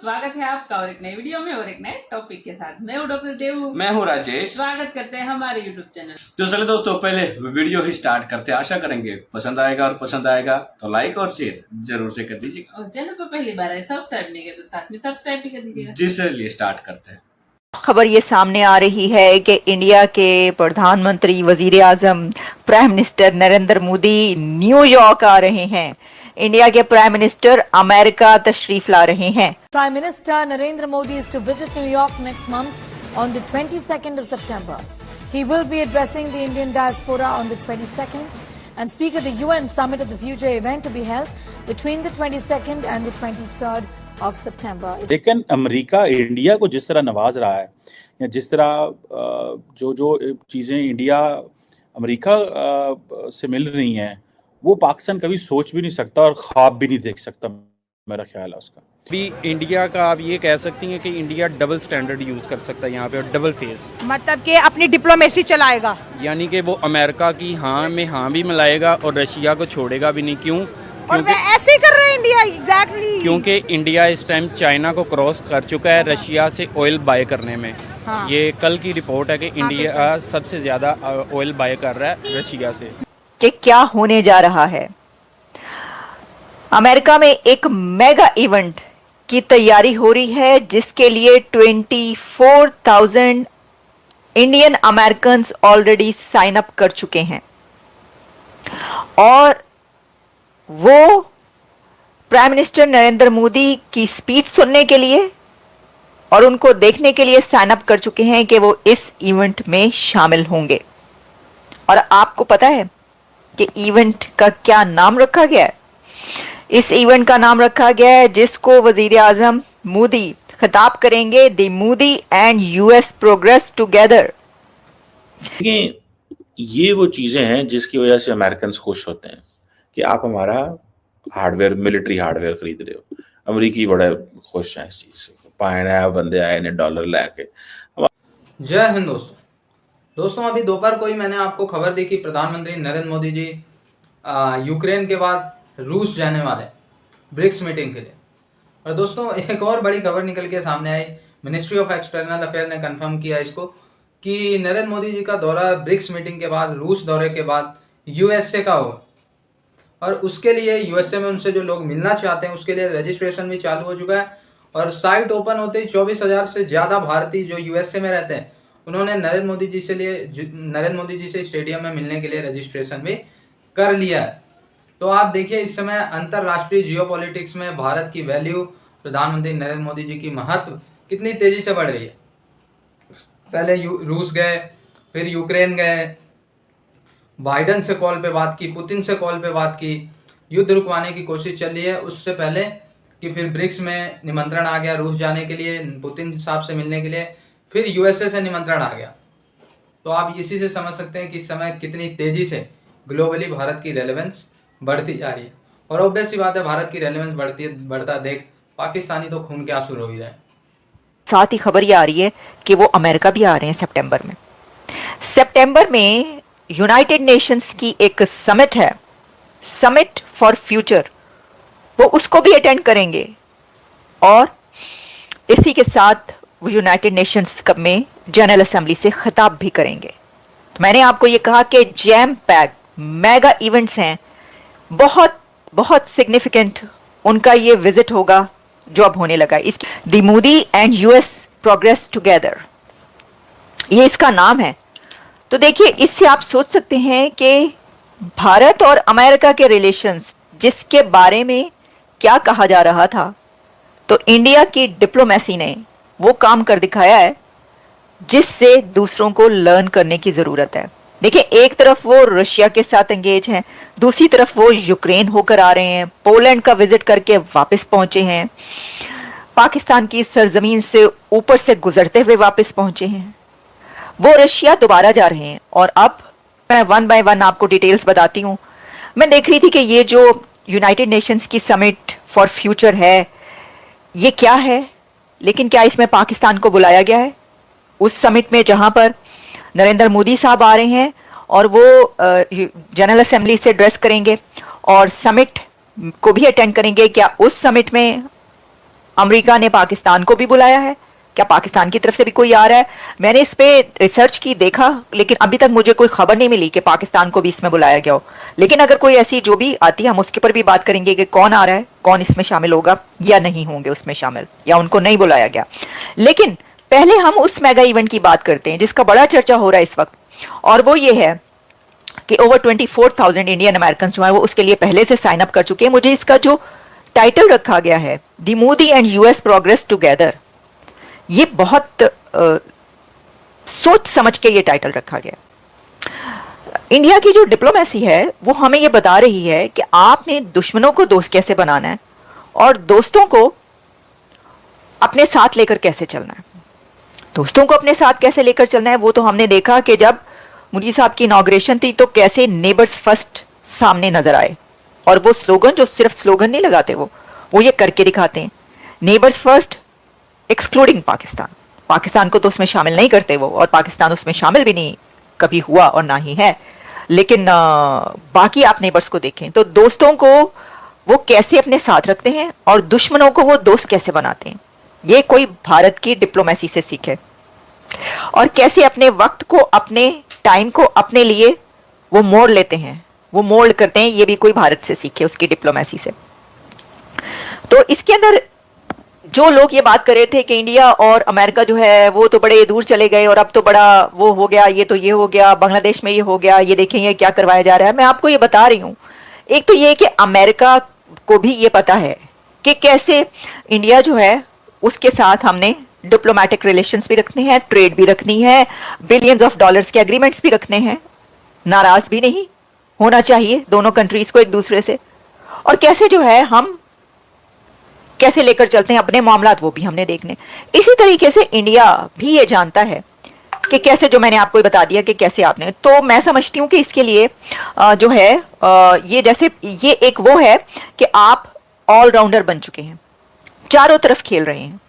स्वागत है आपका और एक नई वीडियो में और एक नए टॉपिक के साथ। मैं हूं डॉक्टर देव, मैं हूं राजेश। स्वागत करते हैं हमारे यूट्यूब चैनल। तो चले दोस्तों, पहले वीडियो ही स्टार्ट करते हैं। आशा करेंगे पसंद आएगा, और पसंद आएगा तो लाइक और शेयर जरूर से कर दीजिएगा। और चैनल पर पहली बार है सब्सक्राइब नहीं किया तो साथ में सब्सक्राइब भी कर दीजिएगा। जिसलिए स्टार्ट करते हैं। खबर ये सामने आ रही है कि इंडिया के प्रधानमंत्री वजीर आजम prime minister Narendra Modi New York आ रहे हैं। इंडिया के प्राइम मिनिस्टर अमेरिका तशरीफ ला रहे हैं। Prime Minister Narendra Modi is to visit New York next month on the 22nd of September. He will be addressing the Indian diaspora on the 22nd and speak at the UN Summit of the Future event to be held between the 22nd and the 23rd of September. लेकिन America India को जिस तरह नवाज रहा है, या जिस तरह जो चीज़ें इंडिया अमेरिका से मिल रही हैं, वो पाकिस्तान कभी सोच भी नहीं सकता और ख्वाब भी नहीं देख सकता। मेरा ख्याल है उसका भी इंडिया का आप ये कह सकती हैं कि इंडिया डबल स्टैंडर्ड यूज़ कर सकता है यहाँ पे, और डबल फेस, मतलब कि अपनी डिप्लोमेसी चलाएगा। यानी कि वो अमेरिका की हाँ में हाँ भी मिलाएगा और रशिया को छोड़ेगा भी नहीं। क्यों? और वे ऐसे ही कर रहे हैं इंडिया, एग्जैक्टली। क्योंकि इंडिया इस टाइम चाइना को क्रॉस कर चुका है रशिया से ऑयल बाय करने में। हाँ। ये कल की रिपोर्ट है कि इंडिया सबसे ज़्यादा ऑयल बाय कर रहा है रशिया से। कि क्या होने जा रहा है। अमेरिका में एक मेगा इवेंट की तैयारी हो रही है, जिसके लिए 24,000 Indian American already sign up कर चुके हैं और वो प्राइम मिनिस्टर नरेंद्र मोदी की स्पीच सुनने के लिए और उनको देखने के लिए साइन अप कर चुके हैं कि वो इस इवेंट में शामिल होंगे। और आपको पता है कि इवेंट का क्या नाम रखा गया है? इस इवेंट का नाम रखा गया है जिसको वजीर आजम मोदी खिताब करेंगे, the Modi and US progress together. ये वो चीज़ें हैं जिसकी वजह से अमेरिकन खुश होते हैं कि आप हमारा हार्डवेयर, मिलिट्री हार्डवेयर खरीद रहे हो। अमेरिकी बड़े खुश हैं इस चीज़ से। पाए नया बंदे आए ने डॉलर लेके। जय हिंद दोस्तों, अभी दोपहर को ही मैंने आपको खबर दी कि प्रधानमंत्री नरेंद्र मोदी जी यूक्रेन के बाद रूस जाने वाले ब्रिक्स मीटिंग के लिए। और दोस्तों, एक और बड़ी खबर निकल के सामने आई। मिनिस्ट्री ऑफ एक्सटर्नल अफेयर ने कंफर्म किया इसको कि नरेंद्र मोदी जी का दौरा ब्रिक्स मीटिंग के बाद, रूस दौरे के बाद यूएसए का होगा। और उसके लिए यूएसए में उनसे जो लोग मिलना चाहते हैं उसके लिए रजिस्ट्रेशन भी चालू हो चुका है। और साइट ओपन होते ही 24,000 से ज़्यादा भारतीय जो यूएसए में रहते हैं उन्होंने नरेंद्र मोदी जी से स्टेडियम में मिलने के लिए रजिस्ट्रेशन भी कर लिया है। तो आप देखिए, इस समय अंतर्राष्ट्रीय जियोपॉलिटिक्स में भारत की वैल्यू, प्रधानमंत्री नरेंद्र मोदी जी की महत्व कितनी तेजी से बढ़ रही है। पहले रूस गए, फिर यूक्रेन गए, बाइडन से कॉल पे बात की, पुतिन से कॉल पे बात की, युद्ध रुकवाने की कोशिश चल रही है। उससे पहले कि फिर ब्रिक्स में निमंत्रण आ गया रूस जाने के लिए, पुतिन साहब से मिलने के लिए, फिर यूएसए से निमंत्रण आ गया। तो आप इसी से समझ सकते हैं कि इस समय कितनी तेजी से ग्लोबली भारत की रेलेवेंस बढ़ती जा रही है। और ऑब्वियस सी बात है, भारत की रेलेवेंस बढ़ता देख पाकिस्तानी तो खून के आंसू रो ही रहे हैं। साथ ही खबर ये आ रही है कि वो अमेरिका भी आ रहे हैं सितंबर में यूनाइटेड नेशंस की एक समिट है, समिट फॉर फ्यूचर, वो उसको भी अटेंड करेंगे। और इसी के साथ वो यूनाइटेड नेशंस में जनरल असेंबली से खिताब भी करेंगे। तो मैंने आपको ये कहा कि जैम पैक मेगा इवेंट्स हैं, बहुत बहुत सिग्निफिकेंट उनका ये विजिट होगा जो अब होने लगा। इस the Modi and US progress together, ये इसका नाम है। तो देखिए, इससे आप सोच सकते हैं कि भारत और अमेरिका के रिलेशंस जिसके बारे में क्या कहा जा रहा था, तो इंडिया की डिप्लोमेसी ने वो काम कर दिखाया है जिससे दूसरों को लर्न करने की जरूरत है। देखिए, एक तरफ वो रशिया के साथ एंगेज हैं, दूसरी तरफ वो यूक्रेन होकर आ रहे हैं, पोलैंड का विजिट करके वापस पहुंचे हैं, पाकिस्तान की सरजमीन से ऊपर से गुजरते हुए वापस पहुंचे हैं, वो रशिया दोबारा जा रहे हैं। और अब मैं वन बाय वन आपको डिटेल्स बताती हूँ। मैं देख रही थी कि ये जो यूनाइटेड नेशंस की समिट फॉर फ्यूचर है, ये क्या है, लेकिन क्या इसमें पाकिस्तान को बुलाया गया है? उस समिट में जहां पर नरेंद्र मोदी साहब आ रहे हैं और वो जनरल असेंबली से एड्रेस करेंगे और समिट को भी अटेंड करेंगे, क्या उस समिट में अमेरिका ने पाकिस्तान को भी बुलाया है, क्या पाकिस्तान की तरफ से भी कोई आ रहा है? मैंने इस पे रिसर्च की, देखा, लेकिन अभी तक मुझे कोई खबर नहीं मिली कि पाकिस्तान को भी इसमें बुलाया गया हो। लेकिन अगर कोई ऐसी जो भी आती है, हम उसके ऊपर भी बात करेंगे कि कौन आ रहा है, कौन इसमें शामिल होगा या नहीं होंगे उसमें शामिल, या उनको नहीं बुलाया गया। लेकिन पहले हम उस मेगा इवेंट की बात करते हैं जिसका बड़ा चर्चा हो रहा है इस वक्त, और वो ये है कि ओवर 24,000 इंडियन अमेरिकन जो है वो उसके लिए पहले से साइन अप कर चुके हैं। मुझे इसका जो टाइटल रखा गया है, the Modi and US progress together, ये बहुत सोच समझ के ये टाइटल रखा गया। इंडिया की जो डिप्लोमेसी है वो हमें ये बता रही है कि आपने दुश्मनों को दोस्त कैसे बनाना है और दोस्तों को अपने साथ लेकर कैसे चलना है। दोस्तों को अपने साथ कैसे लेकर चलना है वो तो हमने देखा कि जब मोदी साहब की इनॉग्रेशन थी तो कैसे नेबर्स फर्स्ट सामने नजर आए, और वो स्लोगन जो सिर्फ स्लोगन नहीं लगाते, वो ये करके दिखाते हैं, neighbours first excluding Pakistan. Pakistan को तो उसमें शामिल नहीं करते वो, और पाकिस्तान उसमें शामिल भी नहीं कभी हुआ और ना ही है। लेकिन बाकी आप नेबर्स को देखें तो दोस्तों को वो कैसे अपने साथ रखते हैं और दुश्मनों को वो दोस्त कैसे बनाते हैं, ये कोई भारत की डिप्लोमेसी से सीखे। और कैसे अपने वक्त को, अपने टाइम को अपने लिए वो मोड़ लेते हैं, वो मोल्ड करते हैं, ये भी कोई भारत से सीखे, उसकी डिप्लोमेसी से। तो इसके अंदर जो लोग ये बात कर रहे थे कि इंडिया और अमेरिका जो है वो तो बड़े दूर चले गए और अब तो बड़ा वो हो गया, ये तो ये हो गया, बांग्लादेश में ये हो गया, ये देखें ये क्या करवाया जा रहा है, मैं आपको ये बता रही हूं। एक तो ये कि अमेरिका को भी ये पता है कि कैसे इंडिया जो है उसके साथ हमने डिप्लोमेटिक रिलेशंस भी रखने हैं, ट्रेड भी रखनी है, बिलियंस ऑफ डॉलर्स के एग्रीमेंट्स भी रखने हैं, नाराज भी नहीं होना चाहिए दोनों कंट्रीज को एक दूसरे से, और कैसे जो है हम कैसे लेकर चलते हैं अपने मामलात, वो भी हमने देखने। इसी तरीके से इंडिया भी ये जानता है कि कैसे, जो मैंने आपको बता दिया कि कैसे आपने, तो मैं समझती हूँ कि इसके लिए जो है ये जैसे ये एक वो है कि आप ऑलराउंडर बन चुके हैं, चारों तरफ खेल रहे हैं।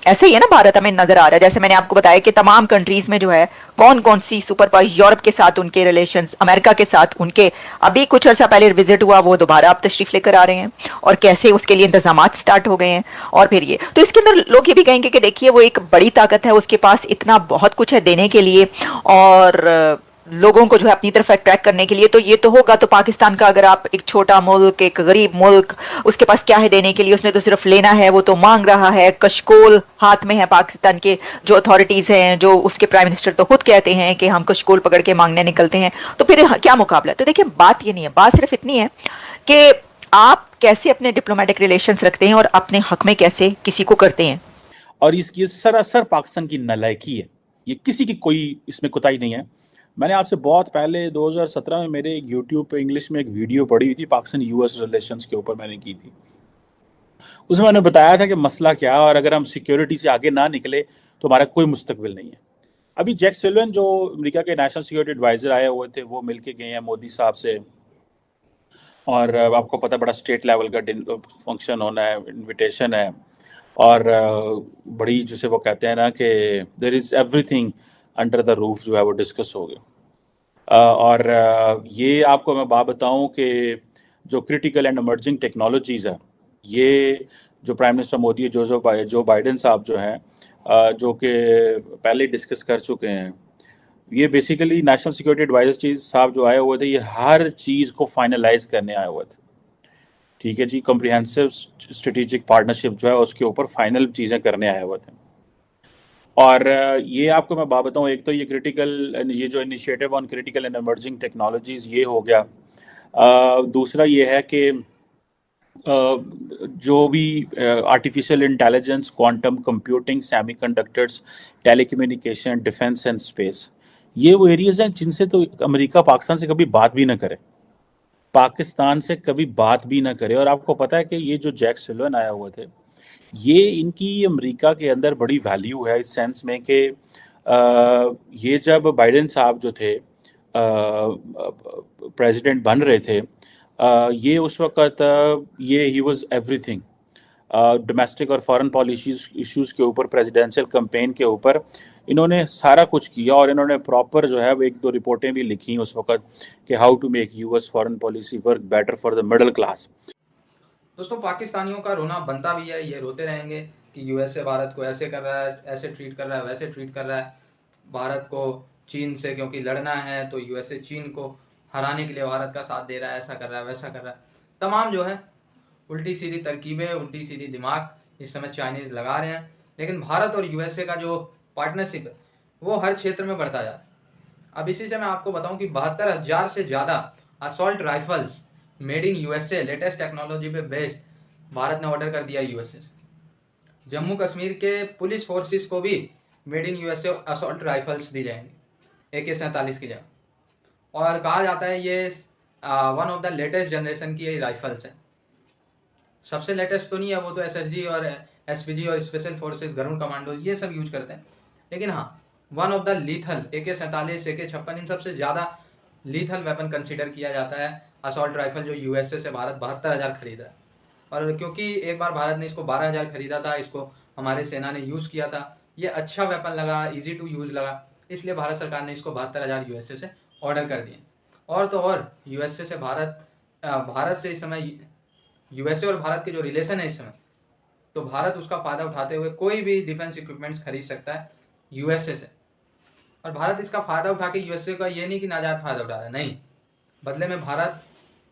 ऐसे ही है ना, भारत हमें नजर आ रहा है, जैसे मैंने आपको बताया कि तमाम कंट्रीज में जो है कौन कौन सी सुपर पावर, यूरोप के साथ उनके रिलेशंस, अमेरिका के साथ उनके, अभी कुछ अर्सा पहले विजिट हुआ, वो दोबारा अब तशरीफ लेकर आ रहे हैं, और कैसे उसके लिए इंतजामात स्टार्ट हो गए हैं। और फिर ये तो इसके अंदर लोग ये भी कहेंगे कि देखिए वो एक बड़ी ताकत है, उसके पास इतना बहुत कुछ है देने के लिए और लोगों को जो है अपनी तरफ अट्रैक्ट करने के लिए, तो ये तो होगा। तो पाकिस्तान का अगर आप एक छोटा मुल्क, एक गरीब मुल्क, उसके पास क्या है देने के लिए, उसने तो सिर्फ लेना है, वो तो मांग रहा है, कशकोल हाथ में है पाकिस्तान के जो अथॉरिटीज हैं, जो उसके प्राइम मिनिस्टर तो खुद कहते हैं कि हम कशकोल पकड़ के मांगने निकलते हैं, तो फिर क्या मुकाबला है। तो देखिए बात ये नहीं है, बात सिर्फ इतनी है कि आप कैसे अपने डिप्लोमेटिक रिलेशंस रखते हैं और अपने हक में कैसे किसी को करते हैं। और इसकी सरासर पाकिस्तान की नालायकी है, ये किसी की कोई इसमें कुताही नहीं है। मैंने आपसे बहुत पहले 2017 में मेरे यूट्यूब पे इंग्लिश में एक वीडियो पड़ी हुई थी, पाकिस्तान यूएस रिलेशंस के ऊपर मैंने की थी। उसमें मैंने बताया था कि मसला क्या है और अगर हम सिक्योरिटी से आगे ना निकले तो हमारा कोई मुस्तकबिल नहीं है। अभी जैक सुलिवन जो अमेरिका के नेशनल सिक्योरिटी एडवाइजर आए हुए थे, वो मिलके गए हैं मोदी साहब से, और आपको पता बड़ा स्टेट लेवल का फंक्शन होना है, इनविटेशन है, और बड़ी जिसे वो कहते हैं ना कि there is everything under the roof जो है वो डिस्कस हो गया। और ये आपको मैं बात बताऊं कि जो क्रिटिकल एंड इमर्जिंग टेक्नोलॉजीज़ है, ये जो prime minister Modi Joe Biden साहब जो हैं, जो कि पहले डिस्कस कर चुके हैं, ये बेसिकली नेशनल सिक्योरिटी एडवाइजर साहब जो आए हुए थे, ये हर चीज़ को फाइनलाइज करने आए हुए थे। ठीक है जी, कॉम्प्रिहेंसिव स्ट्रेटेजिक पार्टनरशिप जो है उसके ऊपर फाइनल चीज़ें करने आए हुए थे। और ये आपको मैं बात बताऊँ, एक तो ये क्रिटिकल, ये जो initiative on critical and emerging technologies ये हो गया। दूसरा ये है कि जो भी artificial intelligence, quantum computing, semiconductors, telecommunication, defence and space, ये वो एरियाज हैं जिनसे तो अमेरिका पाकिस्तान से कभी बात भी ना करे, पाकिस्तान से कभी बात भी ना करे। और आपको पता है कि ये जो जैक सुलिवन आया हुए थे, ये इनकी अमेरिका के अंदर बड़ी वैल्यू है इस सेंस में कि ये जब बाइडेन साहब जो थे प्रेसिडेंट बन रहे थे, ये उस वक्त ये ही वाज एवरीथिंग, डोमेस्टिक और फॉरेन पॉलिसी इश्यूज़ के ऊपर, प्रेसिडेंशियल कैंपेन के ऊपर इन्होंने सारा कुछ किया। और इन्होंने प्रॉपर जो है वो 1-2 रिपोर्टें भी लिखी उस वक्त कि how to make US foreign policy work better for the middle class. दोस्तों पाकिस्तानियों का रोना बनता भी है, ये रोते रहेंगे कि यूएसए भारत को ऐसे कर रहा है, ऐसे ट्रीट कर रहा है, वैसे ट्रीट कर रहा है। भारत को चीन से क्योंकि लड़ना है तो यूएसए चीन को हराने के लिए भारत का साथ दे रहा है, ऐसा कर रहा है, वैसा कर रहा है। तमाम जो है उल्टी सीधी तरकीबें, उल्टी सीधी दिमाग इस समय चाइनीज लगा रहे हैं। लेकिन भारत और यूएसए का जो पार्टनरशिप है वो हर क्षेत्र में बढ़ता जा रहा है। अब इसी से मैं आपको बताऊं कि 72,000 से ज़्यादा assault rifles made in USA latest technology पे बेस्ड भारत ने ऑर्डर कर दिया यूएसए से। जम्मू कश्मीर के पुलिस फोर्सेस को भी made in USA assault rifles दी जाएंगी AK-47 की जगह। और कहा जाता है ये one of the latest generation की ये राइफल्स है। सबसे लेटेस्ट तो नहीं है, वो तो SSG और SPG और स्पेशल फोर्सेस, गरुड़ कमांडोज ये सब यूज करते हैं। लेकिन हाँ, one of the lethal AK-47, AK-56 इन सबसे ज़्यादा लीथल वेपन कंसीडर किया जाता है असॉल्ट राइफल जो यूएसए से भारत 72,000 खरीद रहा है। और क्योंकि एक बार भारत ने इसको 12,000 खरीदा था, इसको हमारे सेना ने यूज़ किया था, ये अच्छा वेपन लगा, इजी टू यूज़ लगा, इसलिए भारत सरकार ने इसको 72,000 यूएसए से ऑर्डर कर दिए। और तो और यूएसए से भारत से इस समय यूएसए और भारत के जो रिलेशन है इस समय, तो भारत उसका फ़ायदा उठाते हुए कोई भी डिफेंस इक्विपमेंट्स खरीद सकता है यूएसए से। और भारत इसका फ़ायदा उठा के यूएसए का ये नहीं कि नाजायज़ फ़ायदा उठा रहा है, नहीं, बदले में भारत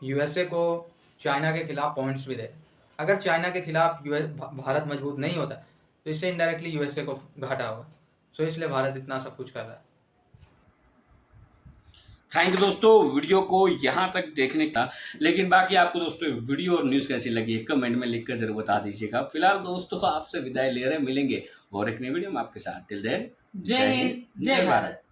यूएसए को चाइना के खिलाफ पॉइंट्स भी दे। अगर चाइना के खिलाफ भारत मजबूत नहीं होता तो इससे इनडायरेक्टली यूएसए को घाटा होगा। सो इसलिए भारत इतना सब कुछ कर रहा है। थैंक यू दोस्तों वीडियो को यहाँ तक देखने का। लेकिन बाकी आपको दोस्तों वीडियो और न्यूज़ कैसी लगी कमेंट में लिखकर जरूर बता दीजिएगा। फिलहाल दोस्तों आपसे विदाई ले रहे, मिलेंगे और एक नई वीडियो में आपके साथ। टिल देन जय हिंद, जय भारत।